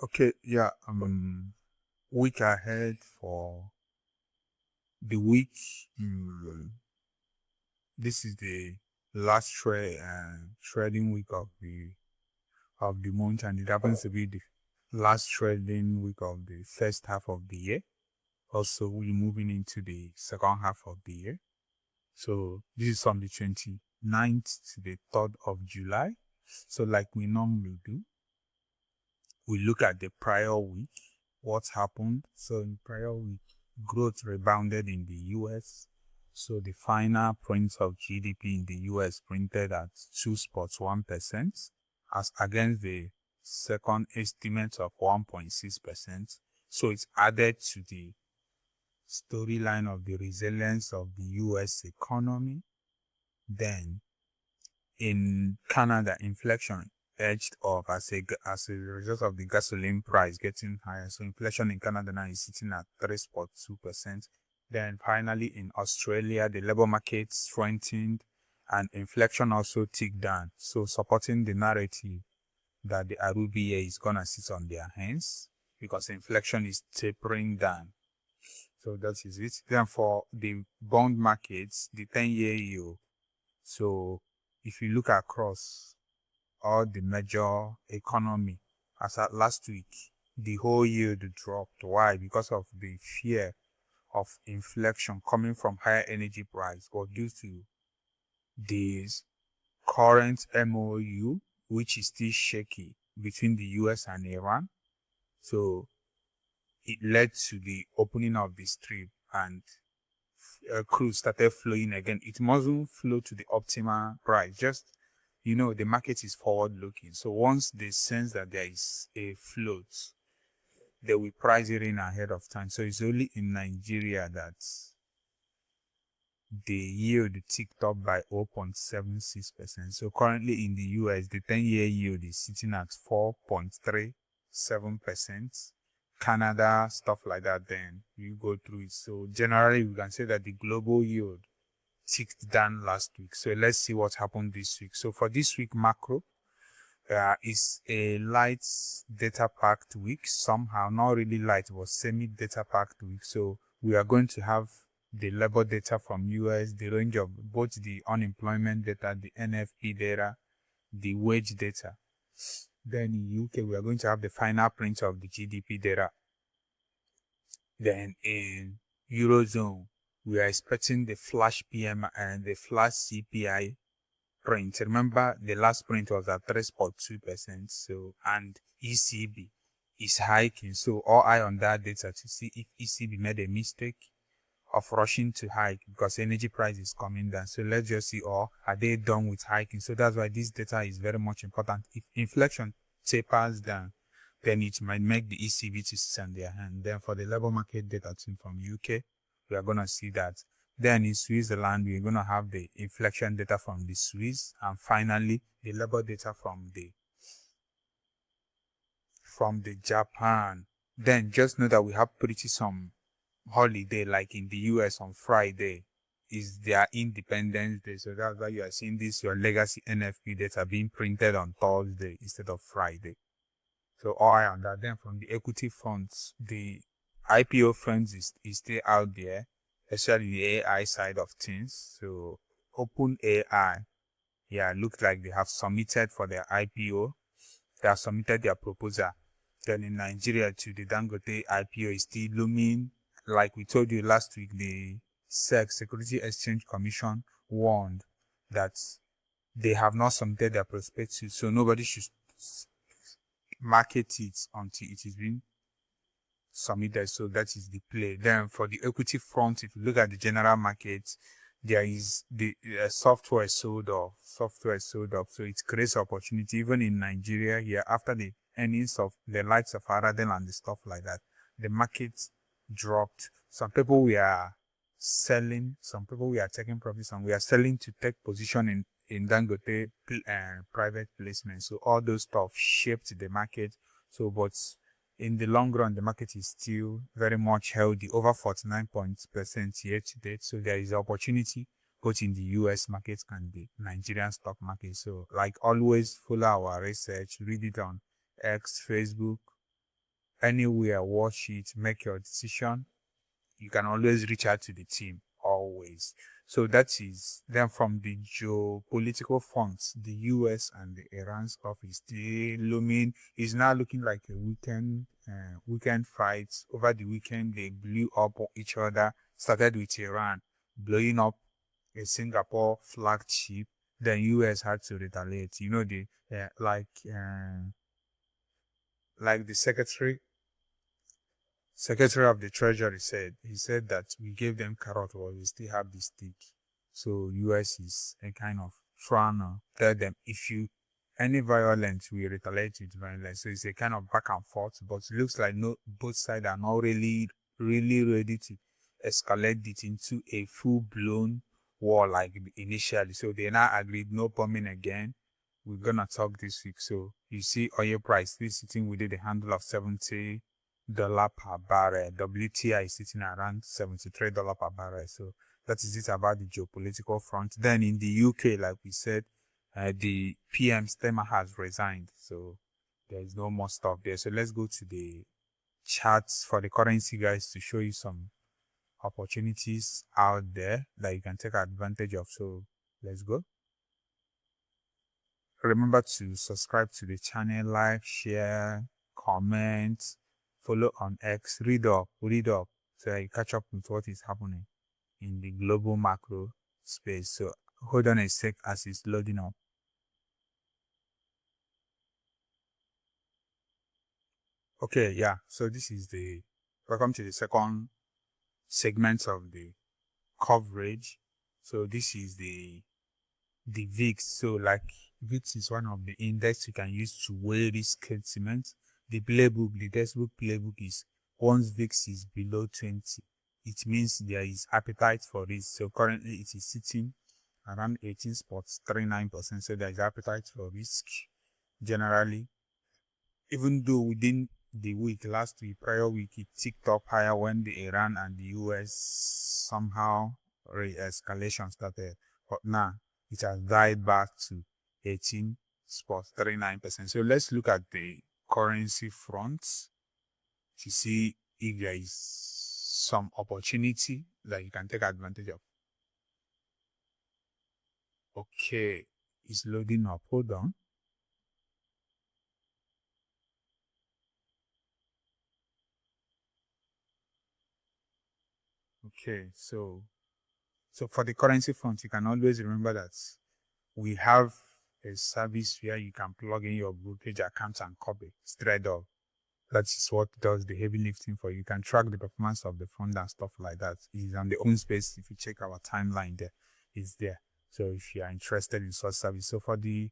Okay, yeah. Week ahead for the week. mm, this is the last trading week of the month, and it happens to be the last trading week of the first half of the year. Also, we're moving into the second half of the year. So this is from the 29th to the 3rd of July. So like we normally do, we look at the prior week, what happened. So in prior week, growth rebounded in the US. So the final print of GDP in the US printed at 2.1% as against the second estimate of 1.6%. So it's added to the storyline of the resilience of the US economy. Then in Canada, inflation edged up as a result of the gasoline price getting higher. So inflation in Canada now is sitting at 3.2%. Then finally in Australia, the labor market strengthened and inflation also ticked down. So supporting the narrative that the RBA is gonna sit on their hands because inflation is tapering down. So that is it. Then for the bond markets, the 10-year yield. So if you look across all the major economy, as at last week, the whole yield dropped. Why? Because of the fear of inflation coming from higher energy price, or due to the current MOU, which is still shaky between the US and Iran. So it led to the opening of the strip and crude started flowing again. It mustn't flow to the optimal price. Just, the market is forward looking. So once they sense that there is a float, they will price it in ahead of time. So it's only in Nigeria that the yield ticked up by 0.76%. So currently in the US, the 10-year yield is sitting at 4.37%. Canada, stuff like that, then you go through it. So generally, we can say that the global yield ticked down last week. So let's see what happened this week. So for this week, macro is a light data packed week. Somehow, not really light, but semi data packed week. So we are going to have the labor data from US, the range of both the unemployment data, the NFP data, the wage data. Then in UK, we are going to have the final print of the GDP data. Then in Eurozone, we are expecting the flash PM and the flash CPI print. Remember, the last print was at 3.2%. So, and ECB is hiking. So, all eye on that data to see if ECB made a mistake of rushing to hike because energy price is coming down. So let's just see, or are they done with hiking? So that's why this data is very much important. If inflation tapers down, then it might make the ECB to sit on their hand. Then for the labor market data from UK, we are going to see that. Then in Switzerland, we're going to have the inflation data from the Swiss, and finally the labor data from the Japan. Then just know that we have pretty some holiday, like in the US on Friday is their Independence Day. So that's why you are seeing your legacy NFP data being printed on Thursday instead of Friday. So all eye on that. Then from the equity funds, the IPO funds is still out there, especially the AI side of things. So OpenAI, looks like they have submitted for their IPO. They have submitted their proposal. Then in Nigeria too, the Dangote IPO is still looming. Like we told you last week, the SEC, Security Exchange Commission, warned that they have not submitted their prospectus, so nobody should market it until it is being submitted. So that is the play. Then for the equity front, if you look at the general market, there is the software sold off. So it creates opportunity even in Nigeria here after the earnings of the likes of Aradel and the stuff like that. The market dropped. Some people we are selling, some people we are taking profits, and we are selling to take position in Dangote private placement. So all those stuff shaped the market. So, but in the long run, the market is still very much healthy, over 49% year to date. So there is opportunity both in the US market and the Nigerian stock market. So like always, follow our research, read it on X, Facebook, anywhere, watch it, make your decision. You can always reach out to the team, always. So that is then from the geopolitical fronts, the US and the Iran stuff is still looming. Is now looking like a weekend fight. Over the weekend, they blew up each other. Started with Iran blowing up a Singapore flagship. Then US had to retaliate. You know, like the Secretary of the Treasury said, he said that we gave them carrot while we still have the stick. So US is a kind of trying to tell them, if you any violence, we retaliate with violence. So it's a kind of back and forth, but it looks like both sides are not really ready to escalate it into a full-blown war like initially. So they now agreed no bombing again. We're gonna talk this week. So you see oil price still sitting within the handle of $70 per barrel. WTI is sitting around $73 per barrel. So that is it about the geopolitical front. Then in the UK, like we said, the PM Stemmer has resigned. So there is no more stuff there. So let's go to the charts for the currency, guys, to show you some opportunities out there that you can take advantage of. So let's go. Remember to subscribe to the channel, like, share, comment, follow on X, read up, so that you catch up with what is happening in the global macro space. So hold on a sec as it's loading up. Okay, yeah. So this is welcome to the second segment of the coverage. So this is the VIX. So like VIX is one of the index you can use to weigh risk sentiment. The textbook playbook is once VIX is below 20, it means there is appetite for risk. So currently it is sitting around 18.39%. So there is appetite for risk generally. Even though within the week, prior week, it ticked up higher when the Iran and the US somehow re-escalation started. But now it has died back to 18.39%. So let's look at the currency front to see if there is some opportunity that you can take advantage of. Okay, it's loading up. Hold on. Okay, so for the currency front, you can always remember that we have a service where you can plug in your brokerage account and copy straight up. That is what does the heavy lifting for you. You can track the performance of the fund and stuff like that. It's on the open space. If you check our timeline there, it's there. So if you are interested in such service. So for the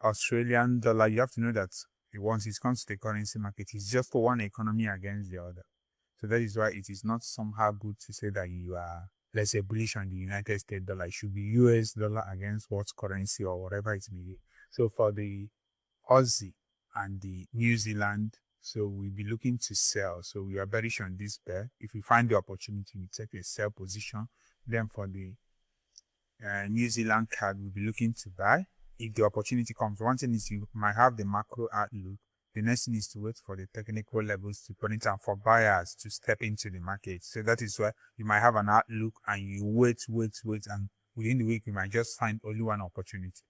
Australian dollar, you have to know that once it comes to the currency market, it's just for one economy against the other. So that is why it is not somehow good to say that you are, let's say, bullish on the United States dollar. It should be US dollar against what currency or whatever it may be. So for the Aussie and the New Zealand, so we'll be looking to sell. So we are bearish on this pair. If we find the opportunity, we take a sell position. Then for the New Zealand card, we'll be looking to buy. If the opportunity comes, one thing is you might have the macro outlook. The next thing is to wait for the technical levels to put it and for buyers to step into the market. So that is why you might have an outlook and you wait, and within the week, you might just find only one opportunity.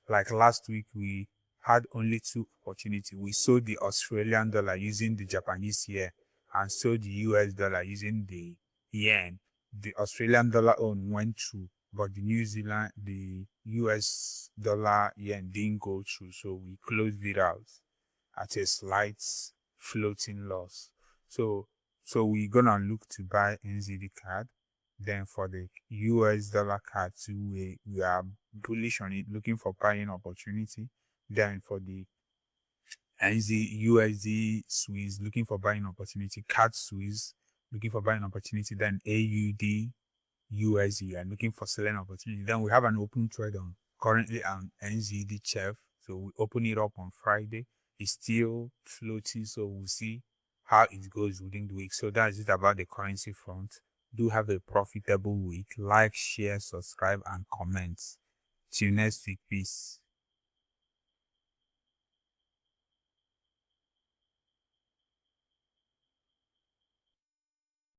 Like last week, we had only two opportunities. We sold the Australian dollar using the Japanese yen and sold the US dollar using the yen. The Australian dollar own went through, but the US dollar yen didn't go through. So we closed it out at a slight floating loss. So we're gonna look to buy NZD card. Then for the US dollar card too, we are bullish on it, looking for buying opportunity. Then for the USD Swiss, looking for buying opportunity. CAD Swiss, looking for buying opportunity. Then AUD USD, and looking for selling opportunity. Then we have an open trade on currently on NZD CHF. So we open it up on Friday. It's still floating, so we'll see how it goes within the week. So that's it about the currency front. Do have a profitable week. Like, share, subscribe, and comment. Till next week. Peace.